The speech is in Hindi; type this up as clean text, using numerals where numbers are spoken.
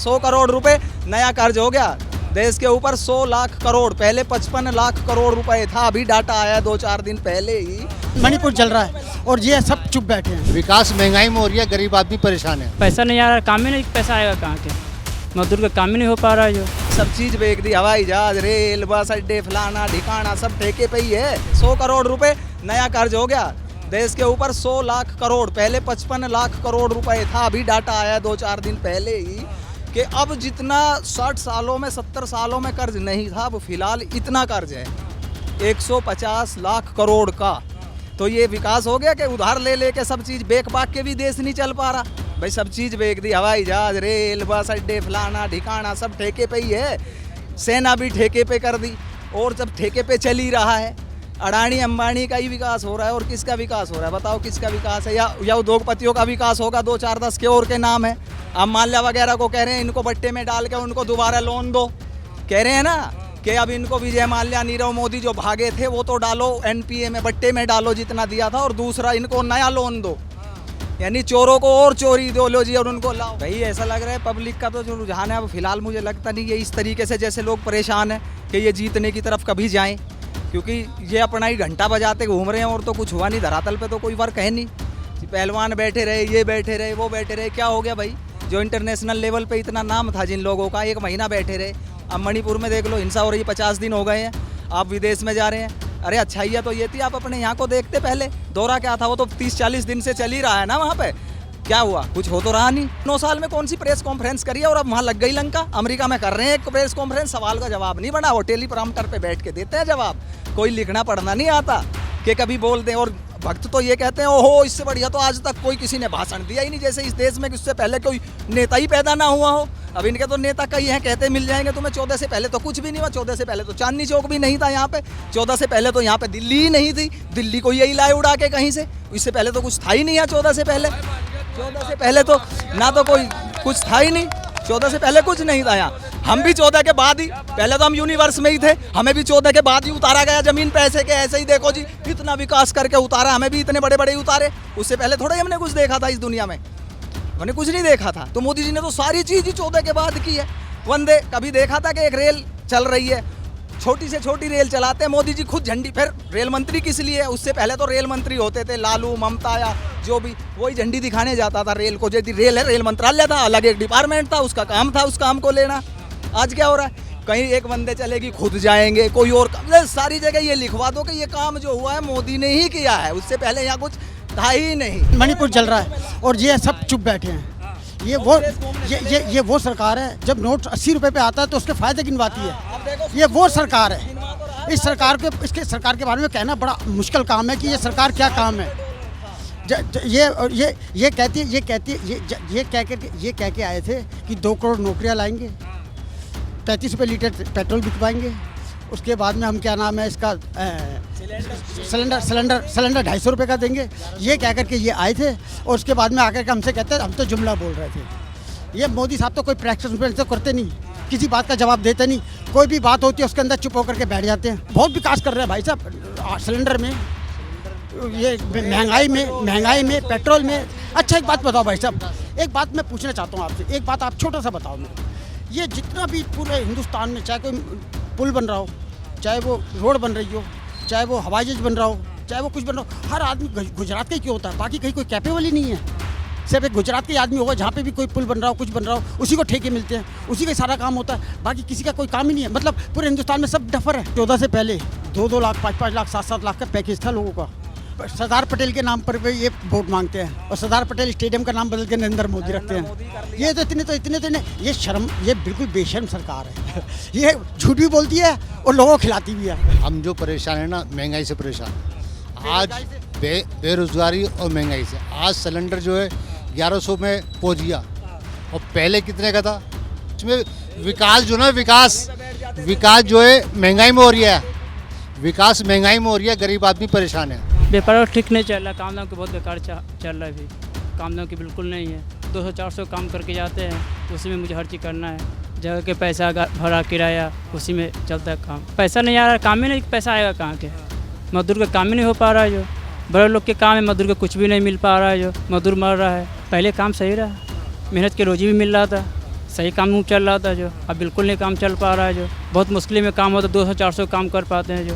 100 करोड़ रुपए नया कर्ज हो गया देश के ऊपर। 100 लाख करोड़, पहले 55 लाख करोड़ रुपए था, अभी डाटा आया 2-4 दिन पहले ही। मणिपुर जल रहा है और ये सब चुप बैठे हैं। विकास महंगाई में हो रही है, गरीब आदमी परेशान है। पैसा नहीं आ रहा, काम ही नहीं, पैसा आएगा कहाँ के? मजदूर का काम ही नहीं हो पा रहा है। जो सब चीज बेच दी, हवाई जहाज, रेल, बस अड्डे, फलाना ढिकाना सब ठेके पे ही है। 100 करोड़ रुपए नया कर्ज हो गया देश के ऊपर। 100 लाख करोड़, पहले 55 लाख करोड़ रुपए था, अभी डाटा आया 2-4 दिन पहले ही कि अब जितना 60 सालों में 70 सालों में कर्ज नहीं था, अब फिलहाल इतना कर्ज है 150 लाख करोड़ का। तो ये विकास हो गया कि उधार ले लेके सब चीज बेच बाक के भी देश नहीं चल पा रहा। भाई सब चीज बेच दी, हवाई जहाज, रेल, बस अड्डे, फलाना ढिकाना सब ठेके पे ही है। सेना भी ठेके पे कर दी और सब ठेके पे चल ही रहा है। अडानी अंबानी का ही विकास हो रहा है और किसका विकास हो रहा है? बताओ किसका विकास है? या उद्योगपतियों का विकास होगा? 2-4-10 के और के नाम है। अब माल्या वगैरह को कह रहे हैं इनको बट्टे में डाल के उनको दोबारा लोन दो, कह रहे हैं ना कि अब इनको विजय माल्या, नीरव मोदी जो भागे थे वो तो डालो एनपीए में, बट्टे में डालो जितना दिया था, और दूसरा इनको नया लोन दो, यानी चोरों को और चोरी दो लो जी और उनको लाओ। भाई ऐसा लग रहा है पब्लिक का तो जो रुझान है अब फिलहाल मुझे लगता नहीं ये इस तरीके से जैसे लोग परेशान हैं कि ये जीतने की तरफ कभी जाएं, क्योंकि ये अपना ही घंटा बजाते घूम रहे हैं और तो कुछ हुआ नहीं। धरातल पे तो कोई वर्क है नहीं। पहलवान बैठे रहे, ये बैठे रहे, वो बैठे रहे, क्या हो गया भाई? जो इंटरनेशनल लेवल पे इतना नाम था जिन लोगों का, 1 महीना बैठे रहे। अब मणिपुर में देख लो हिंसा हो रही है, 50 दिन हो गए हैं, आप विदेश में जा रहे हैं। अरे अच्छाइयाँ तो ये थी आप अपने यहाँ को देखते। पहले दौरा क्या था, वो तो 30-40 दिन से चल ही रहा है ना वहाँ पे। क्या हुआ? कुछ हो तो रहा नहीं। 9 साल में कौन सी प्रेस कॉन्फ्रेंस करी है और अब वहाँ लग गई लंका। अमेरिका में कर रहे हैं एक प्रेस कॉन्फ्रेंस, सवाल का जवाब नहीं बना, वो टेलीप्रॉम्प्टर पे बैठ के देते हैं जवाब। कोई लिखना पढ़ना नहीं आता कि कभी बोल दें। और भक्त तो ये कहते हैं ओहो इससे बढ़िया तो आज तक कोई किसी ने भाषण दिया ही नहीं, जैसे इस देश में उससे पहले कोई नेता ही पैदा ना हुआ हो। अब इनके तो नेता कई हैं, कहते मिल जाएंगे तुम्हें। 14 से पहले तो कुछ भी नहीं हुआ। 14 से पहले तो चांदनी चौक भी नहीं था यहाँ पे। 14 से पहले तो यहाँ पे दिल्ली ही नहीं थी। दिल्ली को यही लाए उड़ा के कहीं से। इससे पहले तो कुछ था ही नहीं है। 14 से पहले तो ना तो कोई कुछ था ही नहीं। 14 से पहले कुछ नहीं था यहाँ। हम भी 14 के बाद ही, पहले तो हम यूनिवर्स में ही थे, हमें भी 14 के बाद ही उतारा गया जमीन पैसे के। ऐसे ही देखो जी इतना विकास करके उतारा, हमें भी इतने बड़े बड़े ही उतारे। उससे पहले थोड़ा ही हमने कुछ देखा था इस दुनिया में, हमने कुछ नहीं देखा था। तो मोदी जी ने तो सारी चीज ही 14 के बाद की है। वंदे कभी देखा था कि एक रेल चल रही है, छोटी से छोटी रेल चलाते हैं मोदी जी खुद झंडी। फिर रेल मंत्री किस लिए है? उससे पहले तो रेल मंत्री होते थे लालू, ममता या जो भी, वही झंडी दिखाने जाता था रेल को। यदि रेल है, रेल मंत्रालय था, अलग एक डिपार्टमेंट था, उसका काम था उस काम को लेना। आज क्या हो रहा है? कहीं एक बंदे चलेगी खुद जाएंगे, कोई और काम। सारी जगह ये लिखवा दो कि ये काम जो हुआ है मोदी ने ही किया है, उससे पहले यहाँ कुछ था ही नहीं। मणिपुर जल रहा है और ये सब चुप बैठे हैं। ये वो सरकार है, जब नोट 80 रुपए पे आता है तो उसके फायदे गिनवाती है। ये वो सरकार है। इस सरकार के बारे में कहना बड़ा मुश्किल काम है कि ये सरकार क्या काम है। ये कह के आए थे कि 2 करोड़ नौकरियां लाएंगे, 35 रुपये लीटर पेट्रोल बिकवाएंगे। उसके बाद में हम क्या नाम है इसका सिलेंडर 250 रुपये का देंगे। ये कह करके ये आए थे और उसके बाद में आकर के हमसे कहते हैं हम तो जुमला बोल रहे थे। ये मोदी साहब तो कोई प्रैक्टिस तो करते नहीं, किसी बात का जवाब देते नहीं। कोई भी बात होती है उसके अंदर चुप होकर के बैठ जाते हैं। बहुत विकास कर रहे हैं भाई साहब सिलेंडर में, ये महंगाई में पेट्रोल में। अच्छा एक बात बताओ भाई साहब, एक बात मैं पूछना चाहता हूँ आपसे, एक बात आप छोटा सा बताओ मेरे। ये जितना भी पूरे हिंदुस्तान में चाहे कोई पुल बन रहा हो, चाहे वो रोड बन रही हो, चाहे वो हवाई जहाज बन रहा हो, चाहे वो कुछ बन रहा हो, हर आदमी गुजरात का ही क्यों होता है? बाकी कहीं कोई कैपेबल ही नहीं है। सिर्फ एक गुजरात के आदमी होगा जहाँ पे भी कोई पुल बन रहा हो, कुछ बन रहा हो, उसी को ठेके मिलते हैं, उसी का सारा काम होता है। बाकी किसी का कोई काम ही नहीं है। मतलब पूरे हिंदुस्तान में सब डफर है। 14 से पहले 2-2 लाख, 5-5 लाख, 7-7 लाख का पैकेज था लोगों का। सरदार पटेल के नाम पर भी ये वोट मांगते हैं और सरदार पटेल स्टेडियम का नाम बदल के नरेंद्र मोदी रखते हैं। ये तो इतने ये शर्म, ये बिल्कुल बेशर्म सरकार है। ये झूठ भी बोलती है और लोगों को खिलाती भी है। हम जो परेशान है ना, महंगाई से परेशान। आज बेरोजगारी और महंगाई से आज सिलेंडर जो है 1100 में पहुंच गया और पहले कितने का था। इसमें विकास जो जो है महंगाई में हो रही है। विकास महंगाई में हो रही है, गरीब आदमी परेशान है। व्यापार ठीक नहीं चल रहा, काम दाम की बहुत बेकार चल रहा है। अभी काम दाम की बिल्कुल नहीं है। 200-400 काम करके जाते हैं, उसी में मुझे हर चीज़ करना है। जगह के पैसा, भाड़ा, किराया, उसी में चलता है काम। पैसा नहीं आ रहा, काम ही नहीं, पैसा आएगा कहाँ के? मजदूर का काम ही नहीं हो पा रहा है। जो बड़े लोग के काम है, मजदूर का कुछ भी नहीं मिल पा रहा है। जो मजदूर मर रहा है। पहले काम सही रहा, मेहनत की रोजी भी मिल रहा था, सही काम चल रहा था जो, अब बिल्कुल नहीं काम चल पा रहा है जो, बहुत मुश्किल में काम होता 200-400 काम कर पाते हैं जो।